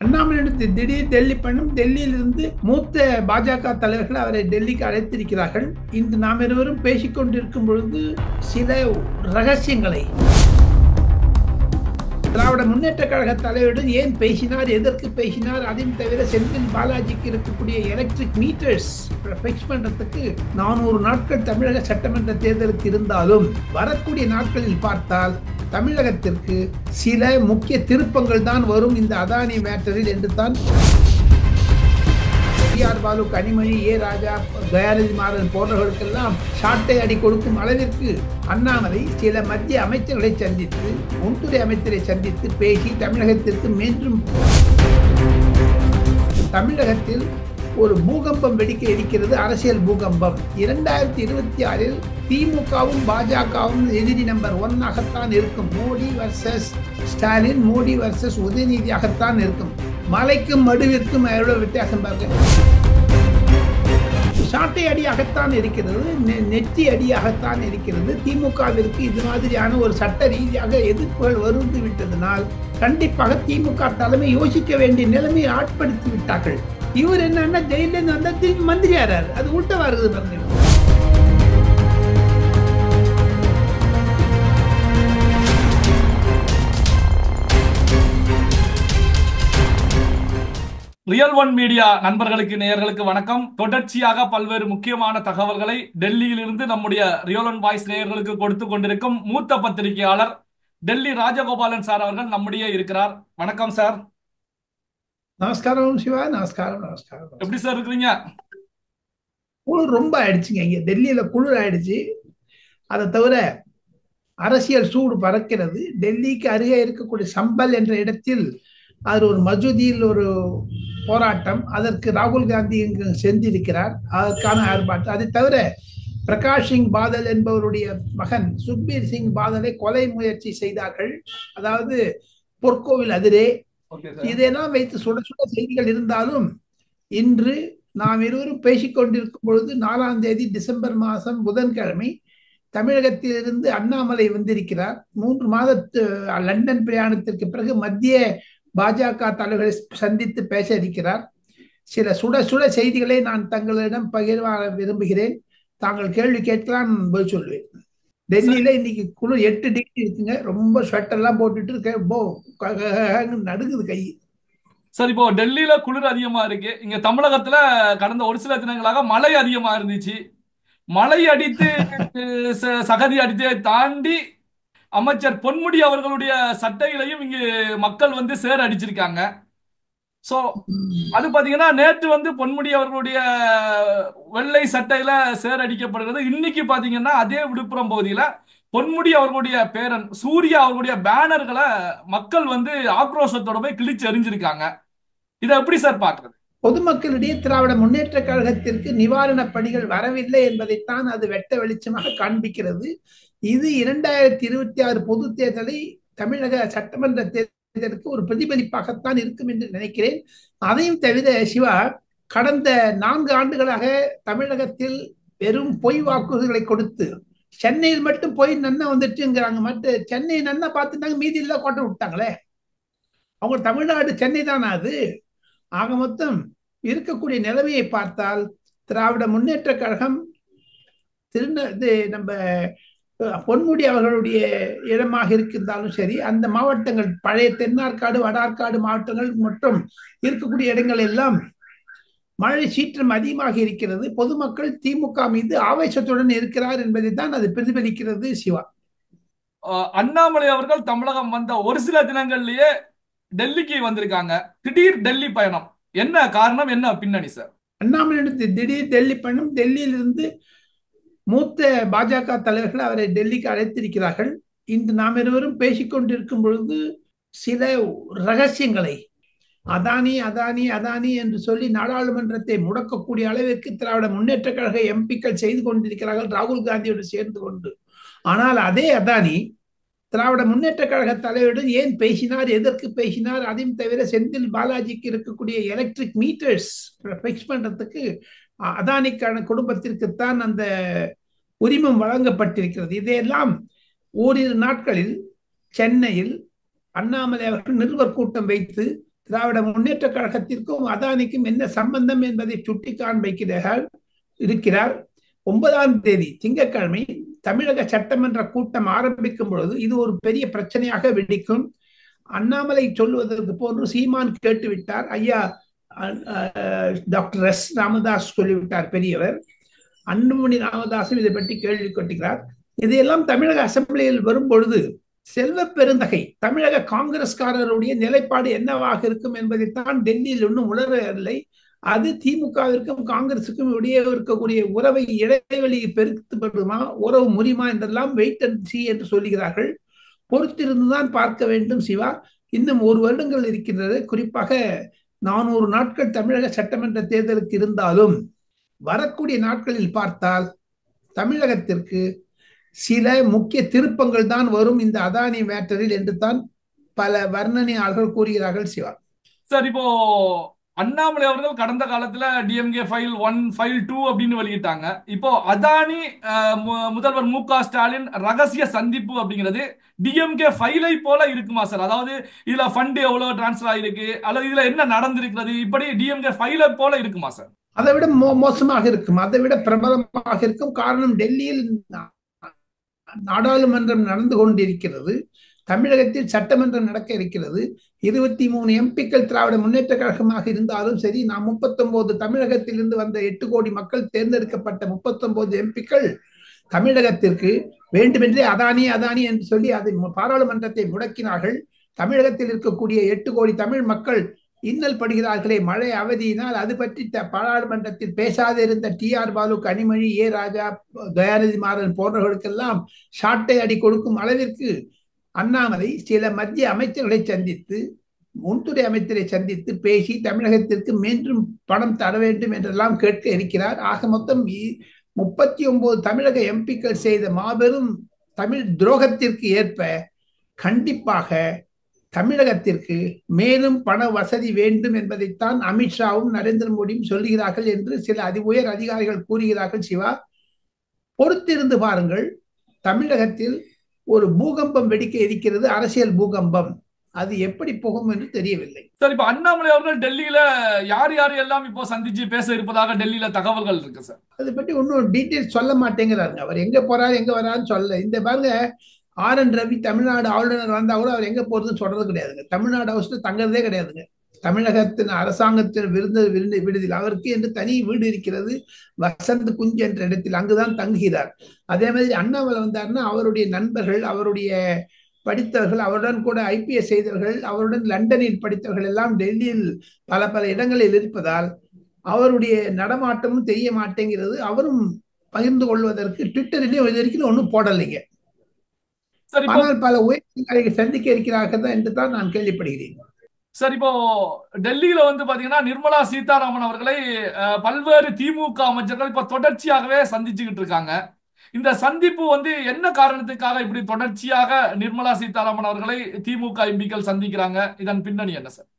அண்ணாமலையிடத்து திடீர் டெல்லி பயணம். டெல்லியிலிருந்து மூத்த பாஜக தலைவர்கள் அவரை டெல்லிக்கு அழைத்திருக்கிறார்கள். இன்று நாம் இருவரும் பேசிக்கொண்டிருக்கும் பொழுது சில ரகசியங்களை திராவிட முன்னேற்ற கழக தலைவருடன் ஏன் பேசினார், எதற்கு பேசினார், அதையும் தவிர செந்தில் பாலாஜிக்கு இருக்கக்கூடிய எலக்ட்ரிக் மீட்டர்ஸ் பிக்ஸ் பண்றதுக்கு 400 நாட்கள் தமிழக சட்டமன்ற தேர்தலுக்கு இருந்தாலும் வரக்கூடிய நாட்களில் பார்த்தால் தமிழகத்திற்கு சில முக்கிய திருப்பங்கள் தான் வரும் இந்த அதானி மேட்டரில் என்று தான் பாலு, கனிமொழி, ஏ ராஜா, தயாநிதி மாறன் போன்றவர்களுக்கெல்லாம் சாட்டை அடி கொடுக்கும் அளவிற்கு அண்ணாமலை சில மத்திய அமைச்சர்களை சந்தித்து, உள்துறை அமைச்சரை சந்தித்து பேசி தமிழகத்திற்கு மீண்டும் தமிழகத்தில் ஒரு பூகம்பம் வெடிக்க இருக்கிறது. அரசியல் பூகம்பம். 2026 திமுகவும் பாஜகவும் எதிரி நம்பர் 1 ஆகத்தான் இருக்கும். மோடி வர்சஸ் ஸ்டாலின், மோடி வர்சஸ் உதயநிதியாகத்தான் இருக்கும். மலைக்கும் மடுவிற்கும் எவ்வளவு வித்தியாசம் பார்க்க. சாட்டை அடியாகத்தான் இருக்கிறது, நெற்றி அடியாகத்தான் இருக்கிறது. திமுகவிற்கு இது மாதிரியான ஒரு சட்ட ரீதியாக எதிர்ப்புகள் வந்து விட்டதனால் கண்டிப்பாக திமுக தலைமை யோசிக்க வேண்டிய நிலைமையை ஆட்படுத்தி விட்டார்கள். இவர் என்னன்னா ஜெயிலிருந்து வந்தா திரும்பி மந்திரியாரார். அது உள்டவா இருக்குது பாருங்க. ரியல் ஒன் மீடியா நண்பர்களுக்கு, நேயர்களுக்கு வணக்கம். தொடர்ச்சியாக பல்வேறு முக்கியமான தகவல்களை டெல்லியிலிருந்து நம்முடைய ரியல் ஒன் வாய்ஸ் நேயர்களுக்கு கொடுத்து கொண்டிருக்கும் மூத்த பத்திரிகையாளர் டெல்லி ராஜகோபாலன் சார் அவர்கள் நம்முடைய இருக்கிறார். வணக்கம் சார். நமஸ்காரம் சிவா. நமஸ்காரம். நமஸ்காரம். எப்படி சார் இருக்கிறீங்க? குளிர் ரொம்ப ஆயிடுச்சுங்க. இங்க டெல்லியில குளிர் ஆயிடுச்சு. அதை தவிர அரசியல் சூடு பறக்கிறது. டெல்லிக்கு அருகே இருக்கக்கூடிய சம்பல் என்ற இடத்தில் அது ஒரு மசூதியில் ஒரு போராட்டம். அதற்கு ராகுல் காந்தி இங்கு சென்றிருக்கிறார். அதற்கான ஆர்ப்பாட்டம். அதை தவிர பிரகாஷ் சிங் பாதல் என்பவருடைய மகன் சுக்பீர் சிங் பாதலை கொலை முயற்சி செய்தார்கள். அதாவது பொற்கோவில் அதிரே. இதெல்லாம் வைத்து சுட சுட செய்திகள் இருந்தாலும் இன்று நாம் இருவரும் பேசிக்கொண்டிருக்கும் பொழுது 4ஆம் தேதி டிசம்பர் மாதம் புதன்கிழமை தமிழகத்திலிருந்து அண்ணாமலை வந்திருக்கிறார். 3 மாதத்து லண்டன் பிரயாணத்திற்கு பிறகு மத்திய பாஜக தலைவர்களை சந்தித்து பேச இருக்கிறார். சில சுட சுட செய்திகளை நான் தங்களிடம் பகிர்வ விரும்புகிறேன். தாங்கள் கேள்வி கேட்கலாம், பதில் சொல்வேன். டெல்லியில இன்னைக்கு குளிர் 8 டிகிரி இருக்குங்க. ரொம்ப ஸ்வெட்டர்லாம் போட்டுட்டு நடுங்குது கை. சரி, இப்போ டெல்லியில குளிர் அதிகமா இருக்கு. இங்க தமிழகத்துல கடந்த ஒரு சில தினங்களாக மழை அதிகமா இருந்துச்சு. மழை அடித்து சகதி அடித்ததை தாண்டி அமைச்சர் பொன்முடி அவர்களுடைய சட்டைகளையும் இங்கு மக்கள் வந்து சேர அடிச்சிருக்காங்க. சோ அது பாத்தீங்கன்னா நேற்று வந்து பொன்முடி அவர்களுடைய வெள்ளை சட்டையில சேர அடிக்கப்படுகிறது. இன்னைக்கு பாத்தீங்கன்னா அதே விழுப்புரம் பகுதியில பொன்முடி அவர்களுடைய பேரன் சூர்யா அவர்களுடைய பேனர்களை மக்கள் வந்து ஆக்ரோஷத்தோட போய் கிழிச்சு எறிஞ்சிருக்காங்க. இதை எப்படி சார் பாக்குறது? பொதுமக்களிடையே திராவிட முன்னேற்ற கழகத்திற்கு நிவாரண பணிகள் வரவில்லை என்பதைத்தான் அது வெட்ட வெளிச்சமாக காண்பிக்கிறது. இது 2026 பொது தேர்தலை தமிழக சட்டமன்ற தேர்தலுக்கு ஒரு பிரதிபலிப்பாகத்தான் இருக்கும் என்று நினைக்கிறேன். அதையும் தவிர சிவா, கடந்த 4 ஆண்டுகளாக தமிழகத்தில் வெறும் பொய் வாக்குறுதிகளை கொடுத்து சென்னையில் மட்டும் போய் நன்னா வந்துட்டுங்கிறாங்க. மற்ற சென்னை நன்னா பார்த்துட்டாங்க, மீதி எல்லாம் கோட்டை விட்டாங்களே. அவங்க தமிழ்நாடு சென்னை தானே அது. ஆக மொத்தம் இருக்கக்கூடிய நிலைமையை பார்த்தால் திராவிட முன்னேற்ற கழகம் நம்ம பொன்முடி அவர்களுடைய இடமாக இருந்தாலும் சரி, அந்த மாவட்டங்கள் பழைய தென்னார்காடு, வடார்காடு மாவட்டங்கள் மற்றும் இருக்கக்கூடிய இடங்கள் எல்லாம் மழை சீற்றம் அதிகமாக இருக்கிறது. பொதுமக்கள் திமுக மீது ஆவேசத்துடன் இருக்கிறார் என்பதை தான் அது பிரதிபலிக்கிறது. சிவா, அண்ணாமலை அவர்கள் தமிழகம் வந்த ஒரு சில தினங்கள்லயே டெல்லிக்கு வந்திருக்காங்க. திடீர் டெல்லி பயணம். என்ன காரணம், என்ன பின்னணி சார்? அண்ணாமலையிடத்து திடீர் டெல்லி பயணம். டெல்லியிலிருந்து மூத்த பாஜக தலைவர்கள் அவரை டெல்லிக்கு அழைத்திருக்கிறார்கள். இன்று நாம் இருவரும் பேசிக்கொண்டிருக்கும் பொழுது சில ரகசியங்களை அதானி அதானி அதானி என்று சொல்லி நாடாளுமன்றத்தை முடக்கக்கூடிய அளவிற்கு திராவிட முன்னேற்ற கழக எம்பிக்கள் செய்து கொண்டிருக்கிறார்கள், ராகுல் காந்தியோடு சேர்ந்து கொண்டு. ஆனால் அதே அதானி திராவிட முன்னேற்ற கழக தலைவருடன் ஏன் பேசினார், எதற்கு பேசினார், அதையும் தவிர செந்தில் பாலாஜிக்கு இருக்கக்கூடிய எலக்ட்ரிக் மீட்டர்ஸ் பிக்ஸ் பண்றதுக்கு அதானிக்கான குடும்பத்திற்குத்தான் அந்த உரிமம் வழங்கப்பட்டிருக்கிறது. இதையெல்லாம் ஓரிரு நாட்களில் சென்னையில் அண்ணாமலை அவர்கள் நிருபர் கூட்டம் வைத்து திராவிட முன்னேற்ற கழகத்திற்கும் அதானிக்கும் என்ன சம்பந்தம் என்பதை சுட்டி காண்பிக்கிறார் இருக்கிறார். 9ஆம் தேதி திங்கட்கிழமை தமிழக சட்டமன்ற கூட்டம் ஆரம்பிக்கும் பொழுது இது ஒரு பெரிய பிரச்சனையாக வெடிக்கும். அண்ணாமலை சொல்வதற்கு போன்று சீமான் கேட்டுவிட்டார். ஐயா டாக்டர் எஸ் ராமதாஸ் சொல்லிவிட்டார் பெரியவர். அன்புமணி ராமதாசும் இதை பற்றி கேள்வி கொட்டுகிறார். இதையெல்லாம் தமிழக அசம்பிளியில் வரும் பொழுது செல்வ பெருந்தகை தமிழக காங்கிரஸ்காரருடைய நிலைப்பாடு என்னவாக இருக்கும் என்பதைத்தான் டெல்லியில் இன்னும் உணரவில்லை. அது திமுகவிற்கும் காங்கிரசுக்கும் இடையே இருக்கக்கூடிய உறவை இடைவெளி பெருக்கப்படுமா, உறவு முறியுமா என்றெல்லாம் வெயிட் அண்ட் சி என்று சொல்லுகிறார்கள். பொறுத்திருந்துதான் பார்க்க வேண்டும் சிவா. இன்னும் 1 வருடங்கள் இருக்கின்றது. குறிப்பாக 400 நாட்கள் தமிழக சட்டமன்ற தேர்தலுக்கு இருந்தாலும் வரக்கூடிய நாட்களில் பார்த்தால் தமிழகத்திற்கு சில முக்கிய திருப்பங்கள் தான் வரும் இந்த அதானி மேட்டரில் என்று தான் பல வர்ணனையாளர்கள் கூறுகிறார்கள் சிவா. சார், இப்போ அண்ணாமலை அவர்கள் கடந்த காலத்துல டிஎம்கே ஃபைல் 1 ஃபைல் 2 அப்படின்னு வெளியிட்டாங்க. இப்போ அதானி முதல்வர் மு.க. ஸ்டாலின் ரகசிய சந்திப்பு அப்படிங்கிறது டிஎம்கே ஃபைலை போல இருக்குமா சார்? அதாவது இதுல ஃபண்ட் எவ்வளவு டிரான்ஸ்ஃபர் ஆயிருக்கு அல்லது இதுல என்ன நடந்திருக்கிறது, இப்படி டிஎம்கே ஃபைலை போல இருக்குமா சார்? அதை விட மோசமாக இருக்கும், அதை விட பிரபலமாக இருக்கும். காரணம், டெல்லியில் நாடாளுமன்றம் நடந்து கொண்டிருக்கிறது, தமிழகத்தில் சட்டமன்றம் நடக்க இருக்கிறது. 23 எம்பிக்கள் திராவிட முன்னேற்ற கழகமாக இருந்தாலும் சரி, நாம் 39 தமிழகத்திலிருந்து வந்த 8 கோடி மக்கள் தேர்ந்தெடுக்கப்பட்ட 39 எம்பிக்கள் தமிழகத்திற்கு வேண்டுமென்றே அதானி அதானி என்று சொல்லி அதை பாராளுமன்றத்தை முடக்கினார்கள். தமிழகத்தில் இருக்கக்கூடிய 8 கோடி தமிழ் மக்கள் இன்னல் படுகிறார்களே மழை அவதியினால், அது பற்றி பாராளுமன்றத்தில் பேசாதிருந்த டி.ஆர். பாலு, கனிமொழி, ஏ. ராஜா, தயாநிதி மாறன் போன்றவர்களுக்கெல்லாம் ஷாட்டை அடி கொடுக்கும் அளவிற்கு அண்ணாமலை சில மத்திய அமைச்சர்களை சந்தித்து, உள்துறை அமைச்சரை சந்தித்து பேசி தமிழகத்திற்கு மீண்டும் பணம் தர வேண்டும் என்றெல்லாம் கேட்க இருக்கிறார். ஆக மொத்தம் 39 தமிழக எம்பிக்கள் செய்த மாபெரும் தமிழ் துரோகத்திற்கு ஏற்ப கண்டிப்பாக தமிழகத்திற்கு மேலும் பண வசதி வேண்டும் என்பதைத்தான் அமித்ஷாவும் நரேந்திர மோடியும் சொல்லுகிறார்கள் என்று சில உயர் அதிகாரிகள் கூறுகிறார்கள். சிவா, பொறுத்திருந்து பாருங்கள். தமிழகத்தில் ஒரு பூகம்பம் வெடிக்க இருக்கிறது, அரசியல் பூகம்பம். அது எப்படி போகும் என்று தெரியவில்லை. சார், இப்ப அண்ணாமலை அவர்கள் டெல்லியில யார் யார் எல்லாம் இப்போ சந்திச்சு பேச இருப்பதாக டெல்லியில தகவல்கள் இருக்கு சார். அதை பற்றி ஒன்னும் டீட்டெயில்ஸ் சொல்ல மாட்டேங்கிறாங்க. அவர் எங்க போறாரு எங்க வரான்னு சொல்ல. இந்த பாருங்க, ஆர்.என். ரவி தமிழ்நாடு ஆளுநர் வந்தா கூட அவர் எங்க போறதுன்னு சொல்றது கிடையாதுங்க. தமிழ்நாடு ஹவுஸ்ல தங்குறதே கிடையாதுங்க. தமிழகத்தின் அரசாங்கத்தின் விடுதியில் அவருக்கு என்று தனி வீடு இருக்கிறது, வசந்த் குஞ்ச் என்ற இடத்தில், அங்குதான் தங்குகிறார். அதே மாதிரி அண்ணாமலை வந்தார்னா அவருடைய நண்பர்கள், அவருடைய படித்தவர்கள், அவருடன் கூட IPS செய்தவர்கள், அவருடன் லண்டனில் படித்தவர்கள் எல்லாம் டெல்லியில் பல பல இடங்களில் இருப்பதால் அவருடைய நடமாட்டமும் தெரிய மாட்டேங்கிறது. அவரும் பகிர்ந்து கொள்வதற்கு ட்விட்டரிலேயே இது வரைக்கும் ஒன்றும் போடலைங்க. ஆனால் பல உயர் சந்திக்க இருக்கிறார்கள் என்று தான் நான் கேள்விப்படுகிறேன். சார், இப்போ டெல்லியில வந்து பாத்தீங்கன்னா நிர்மலா சீதாராமன் அவர்களை பல்வேறு திமுக அமைச்சர்கள் இப்ப தொடர்ச்சியாகவே சந்திச்சுக்கிட்டு இருக்காங்க. இந்த சந்திப்பு வந்து என்ன காரணத்துக்காக இப்படி தொடர்ச்சியாக நிர்மலா சீதாராமன் அவர்களை திமுக எம்பிக்கள் சந்திக்கிறாங்க? இதன் பின்னணி என்ன சார்?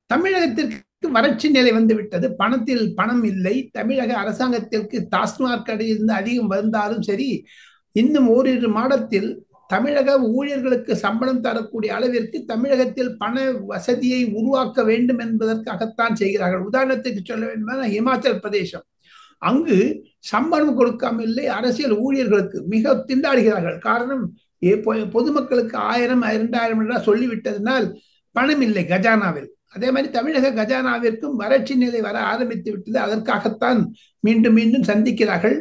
தமிழகத்திற்கு வறட்சி நிலை வந்து விட்டது, பணத்தில் பணம் இல்லை. தமிழக அரசாங்கத்திற்கு டாஸ்மாக் இருந்து அதிகம் வந்தாலும் சரி, இன்னும் ஓரிரு மாதத்தில் தமிழக ஊழியர்களுக்கு சம்பளம் தரக்கூடிய அளவிற்கு தமிழகத்தில் பண வசதியை உருவாக்க வேண்டும் என்பதற்காகத்தான் செய்கிறார்கள். உதாரணத்துக்கு சொல்ல வேண்டும், இமாச்சல் பிரதேசம், அங்கு சம்பளம் கொடுக்காமல் இல்லை, அரசியல் ஊழியர்களுக்கு மிக திண்டாடுகிறார்கள். காரணம், பொதுமக்களுக்கு 1000 2000 சொல்லிவிட்டதனால் பணம் இல்லை கஜானாவில். அதே மாதிரி தமிழக கஜானாவிற்கும் வறட்சி நிலை வர ஆரம்பித்து விட்டது. அதற்காகத்தான் மீண்டும் மீண்டும் சந்திக்கிறார்கள்.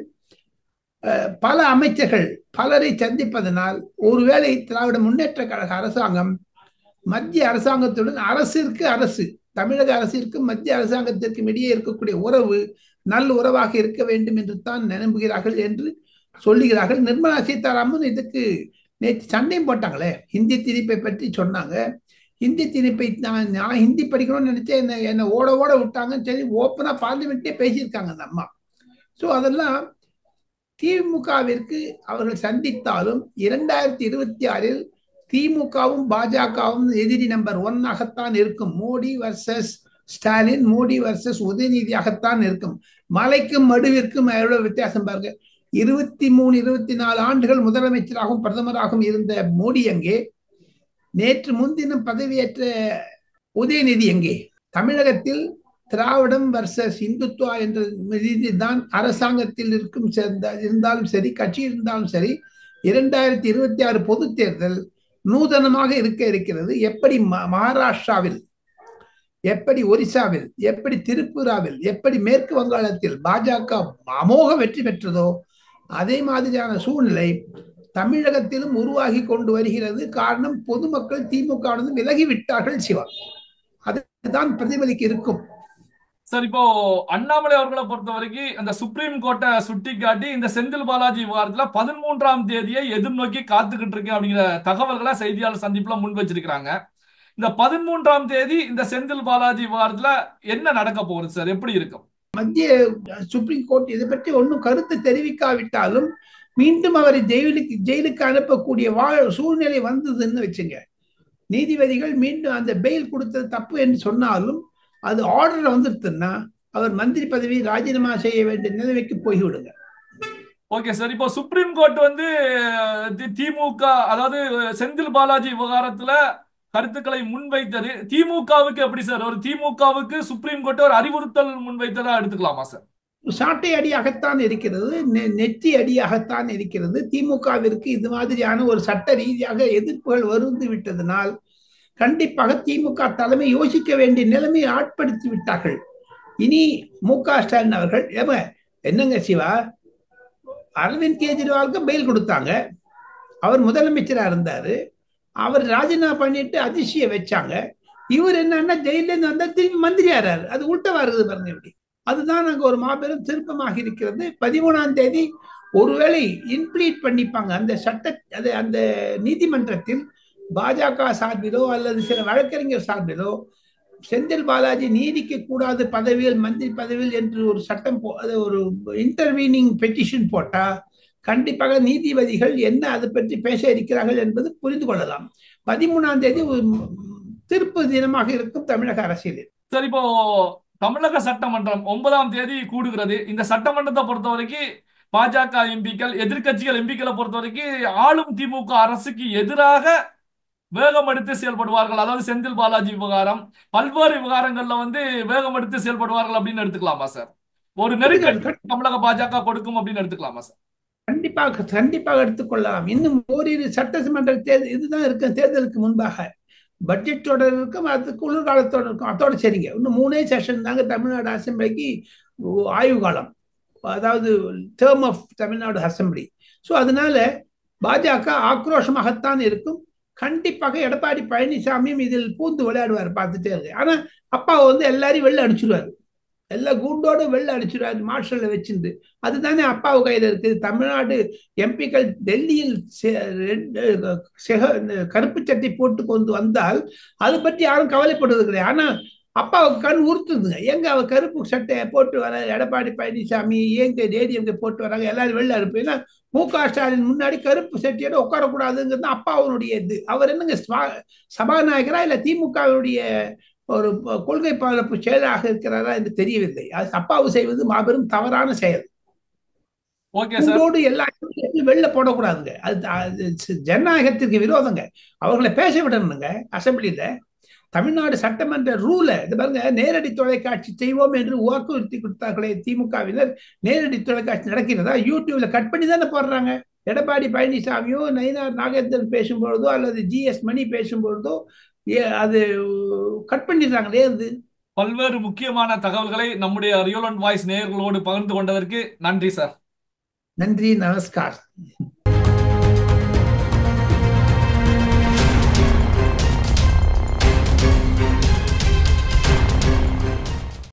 பல அமைச்சர்கள் பலரை சந்திப்பதனால் ஒருவேளை திராவிட முன்னேற்ற கழக அரசாங்கம் மத்திய அரசாங்கத்துடன் அரசு தமிழக அரசிற்கும் மத்திய அரசாங்கத்திற்கும் இடையே இருக்கக்கூடிய உறவு நல்ல உறவாக இருக்க வேண்டும் என்று தான் நம்புகிறார்கள் என்று சொல்லுகிறார்கள். நிர்மலா சீதாராமன் இதுக்கு நேற்று சண்டையும் போட்டாங்களே, ஹிந்தி திணிப்பை பற்றி சொன்னாங்க. ஹிந்தி திணிப்பை நான் ஹிந்தி படிக்கணும்னு நினைச்சேன், என்னை ஓட ஓட விட்டாங்கன்னு சொல்லி ஓப்பனா பார்லிமெண்ட்டே பேசியிருக்காங்க அந்த அம்மா. ஸோ அதெல்லாம் திமுகவிற்கு அவர்கள் சந்தித்தாலும் 2026 திமுகவும் பாஜகவும் எதிரி நம்பர் 1 இருக்கும். மோடி வர்சஸ் ஸ்டாலின், மோடி வர்சஸ் உதயநிதியாகத்தான் இருக்கும். மலைக்கும் மடுவிற்கும் எவ்வளவு வித்தியாசம் பாருங்க. 23 24 ஆண்டுகள் முதலமைச்சராகவும் பிரதமராகவும் இருந்த மோடி அங்கே நேற்று முன்தினம் பதவியேற்ற உதயநிதி எங்கே? தமிழகத்தில் திராவிடம் வர்சஸ் இந்துத்துவா என்ற தான் அரசாங்கத்தில் இருந்தாலும் சரி, கட்சி இருந்தாலும் சரி, 2026 பொது தேர்தல் நூதனமாக இருக்கிறது. எப்படி மகாராஷ்டிராவில், எப்படி ஒரிசாவில், எப்படி திரிபுராவில், எப்படி மேற்கு வங்காளத்தில் பாஜக அமோக வெற்றி பெற்றதோ அதே மாதிரியான சூழ்நிலை தமிழகத்திலும் உருவாகி கொண்டு வருகிறது. காரணம், பொதுமக்கள் திமுக விலகிவிட்டார்கள் சிவா. அதுதான் பிரதிபலிக்க இருக்கும். சார், இப்போ அண்ணாமலை அவர்களை பொறுத்த வரைக்கும் அந்த சுப்ரீம் கோர்ட்டை சுட்டி காட்டி இந்த செந்தில் பாலாஜி விவகாரத்துல 13ஆம் தேதியை எதிர்நோக்கி காத்துக்கிட்டு இருக்கேன் அப்படிங்கிற தகவல்களை செய்தியாளர் சந்திப்புல முன் வச்சிருக்கிறாங்க. இந்த 13ஆம் தேதி இந்த செந்தில் பாலாஜி விவகாரத்துல என்ன நடக்க போகுது சார்? எப்படி இருக்கும்? மத்திய சுப்ரீம் கோர்ட் இதை பற்றி ஒன்றும் கருத்து தெரிவிக்காவிட்டாலும் மீண்டும் அவரை ஜெயிலுக்கு அனுப்பக்கூடிய சூழ்நிலை வந்ததுன்னு வச்சுங்க. நீதிபதிகள் மீண்டும் அந்த பெயில் கொடுத்தது தப்பு என்று சொன்னாலும் அது ஆர்டர் வந்துருச்சுன்னா அவர் மந்திரி பதவி ராஜினாமா செய்ய வேண்டிய நிலைமைக்கு போய்விடுங்க. ஓகே சார், இப்போ சுப்ரீம் கோர்ட் வந்து திமுக, அதாவது செந்தில் பாலாஜி விவகாரத்துல கருத்துக்களை முன்வைத்தது. திமுகவுக்கு எப்படி சார்? ஒரு திமுகவுக்கு சுப்ரீம் கோர்ட் ஒரு அறிவுறுத்தல் முன்வைத்ததா எடுத்துக்கலாமா சார்? சாட்டை அடியாகத்தான் இருக்கிறது, நெற்றி அடியாகத்தான் இருக்கிறது. திமுகவிற்கு இது மாதிரியான ஒரு சட்ட ரீதியாக எதிர்ப்புகள் வந்து விட்டதனால் கண்டிப்பாக திமுக தலைமை யோசிக்க வேண்டிய நிலைமையை ஆட்படுத்தி விட்டார்கள். இனி மு.க. ஸ்டாலின் அவர்கள் என்னங்க சிவா, அரவிந்த் கெஜ்ரிவாலுக்கு பெயில் கொடுத்தாங்க, அவர் முதலமைச்சராக இருந்தாரு, அவர் ராஜினாமா பண்ணிட்டு அதிர்ச்சியை வச்சாங்க. இவர் என்னன்னா ஜெயில இருந்து வந்தா திரும்பி மந்திரியாராரு. அது உள்டவா இருக்குது பாருங்க எப்படி. அதுதான் அங்க ஒரு மாபெரும் திருப்பமாக இருக்கிறது. 13ஆம் தேதி ஒருவேளை இன்ப்ளீட் பண்ணிப்பாங்க அந்த அந்த நீதிமன்றத்தில் பாஜக சார்பிலோ அல்லது சில வழக்கறிஞர் சார்பிலோ செந்தில் பாலாஜி நீடிக்க கூடாது பதவியில், மந்திரி பதவியில் என்று ஒரு சட்டம் ஒரு இன்டர்வீனிங் பெட்டிஷன் போட்டா கண்டிப்பாக நீதிபதிகள் என்ன அதை பற்றி பேச இருக்கிறார்கள் என்பது புரிந்து கொள்ளலாம். 13ஆம் தேதி திருப்பு தினமாக இருக்கும் தமிழக அரசியலில். சரி, இப்போ தமிழக சட்டமன்றம் 9ஆம் தேதி கூடுகிறது. இந்த சட்டமன்றத்தை பொறுத்த வரைக்கும் பாஜக எம்பிக்கள், எதிர்கட்சிகள் எம்பிக்களை பொறுத்த வரைக்கும் ஆளும் திமுக அரசுக்கு எதிராக வேகம் எடுத்து செயல்படுவார்கள். அதாவது செந்தில் பாலாஜி விவகாரம், பல்வேறு விவகாரங்கள்ல வந்து வேகம் எடுத்து செயல்படுவார்கள் அப்படின்னு எடுத்துக்கலாமா சார்? ஒரு நெருக்கடி தமிழக பாஜக கொடுக்கும் அப்படின்னு எடுத்துக்கலாமா சார்? கண்டிப்பாக கண்டிப்பாக எடுத்துக்கொள்ளலாம். இன்னும் ஓரிரு சட்டமன்ற தேர்தல் இதுதான் இருக்கு. தேர்தலுக்கு முன்பாக பட்ஜெட் தொடர் இருக்கும், அது குளிர்காலத்தோடு இருக்கும். அதோட சரிங்க, இன்னும் 3 செஷன் தாங்க தமிழ்நாடு அசம்பிளிக்கு ஆய்வு காலம், அதாவது term of Tamil Nadu assembly. So அதனால பாஜக ஆக்ரோஷமாகத்தான் இருக்கும். கண்டிப்பாக எடப்பாடி பழனிசாமியும் இதில் பூந்து விளையாடுவார், பார்த்துட்டே இருக்கு. ஆனா அப்பா எல்லாரையும் வெளில அடிச்சிருவாரு, எல்லா கூண்டோட வெளில அடிச்சிருவாரு மார்ஷல்ல வச்சிருந்து. அதுதானே அப்பாவு கையில இருக்கு. தமிழ்நாடு எம்பிக்கள் டெல்லியில் கருப்பு சட்டை போட்டு கொண்டு வந்தால் அது பற்றி யாரும் கவலைப்படுவது கிடையாது. ஆனா அப்பாவுக்கு கண் உறுத்துதுங்க, எங்க அவர் கருப்பு சட்டையை போட்டு வர எடப்பாடி பழனிசாமி ஏங்க ஏடிஎம்கே போட்டு வராங்க, எல்லாரும் வெளில இருப்பு. ஏன்னா மு.க. ஸ்டாலின் முன்னாடி கருப்பு சட்டையோட உட்காரக்கூடாதுங்கிறது அப்பாவுடைய இது. அவர் என்னங்க சபாநாயகரா இல்ல திமுகவுடைய ஒரு கொள்கை பரப்பு செயலாக இருக்கிறாரா என்று தெரியவில்லை. அது அப்பாவு செய்வது மாபெரும் தவறான செயல். எல்லா வெளில போடக்கூடாதுங்க, அது ஜனநாயகத்திற்கு விரோதங்க. அவர்களை பேச விடணுங்க அசம்பிளியில. தமிழ்நாடு சட்டமன்ற ரூல இது பாருங்க, நேரடி தொலைக்காட்சி செய்வோம் என்று வாக்குறுதி கொடுத்தார்களே திமுகவினர், நேரடி தொலைக்காட்சி நடக்கிறதா? யூடியூப்ல கட் பண்ணி தானே போடுறாங்க. எடப்பாடி பழனிசாமியோ நயினார் நாகேந்திரன் பேசும்பொழுதோ அல்லது ஜி.எஸ். மணி பேசும்பொழுதோ அது கட் பண்ணிடுறாங்களே. அது பல்வேறு முக்கியமான தகவல்களை நம்முடைய ரியல் அண்ட் வாய்ஸ் நேயர்களோடு பகிர்ந்து கொண்டதற்கு நன்றி சார். நன்றி, நமஸ்கார்.